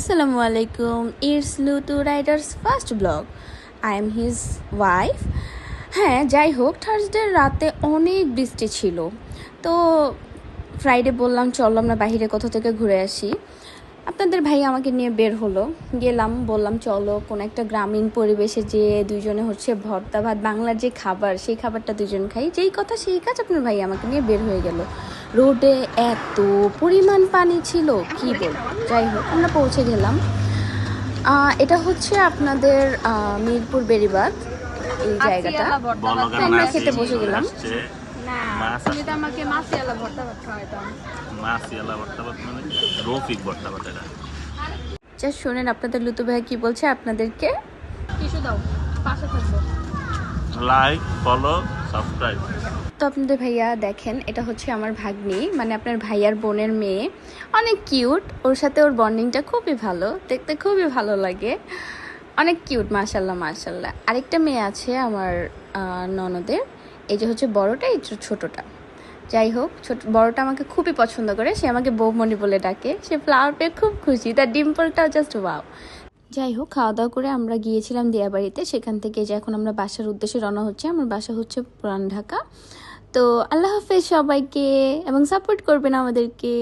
Assalamu alaikum. It's Lutu Rider's first vlog. I am his wife. হ্যাঁ, যাই হোক, Thursday রাতে অনেক বৃষ্টি ছিল, তো ফ্রাইডে বললাম চলো আমরা বাইরে কোথা থেকে ঘুরে আসি। আপনাদের ভাই আমাকে নিয়ে বের হলো, গেলাম, বললাম চলো কোনো একটা গ্রামীণ পরিবেশে যে দুইজনে ভর্তা ভাত বাংলার যে খাবার, সেই খাবারটা দুজন খাই। যেই কথা সেই কাজ, আপনার ভাই আমাকে নিয়ে বের হয়ে গেল। রোডে এত পরিমাণ পানি ছিল কি বলবো। যাই হোক, আমরা পৌঁছে গেলাম। এটা আপনাদের মিরপুর বেড়িবাঁধ, এই জায়গাটা। আমরা খেতে বসে গেলাম। জাস্ট শোনেন আপনাদের লুতু ভাই কি বলছে আপনাদেরকে। Like, follow, subscribe. তো আপনাদের ভাইয়া দেখেন, এটা আমার ভাগ্নি, মানে আপনার ভাইয়ার বোনের মেয়ে। অনেক কিউট, ওর সাথে ওর বন্ডিংটা খুবই ভালো, দেখতে খুবই ভালো লাগে, অনেক কিউট, মাশাল্লাহ মাশাল্লাহ। আরেকটা মেয়ে আছে আমার ননদের, এই যে বড়টা, এই ছোটটা। যাই হোক, বড়টা আমাকে খুবই পছন্দ করে, সে আমাকে বৌমণি বলে ডাকে, সে ফ্লাওয়ার পেয়ে খুব খুশি, তার ডিম্পলটাও জাস্ট ওয়াও। যাই হোক, খাওয়া দাওয়া করে আমরা গিয়েছিলাম দিয়াবাড়িতে, সেখান থেকে যে এখন আমরা বাসার উদ্দেশ্যে রওনা হচ্ছে। আমার বাসা পুরান ঢাকা। তো আল্লাহ হাফেজ সবাইকে, এবং সাপোর্ট করবেন আমাদেরকে।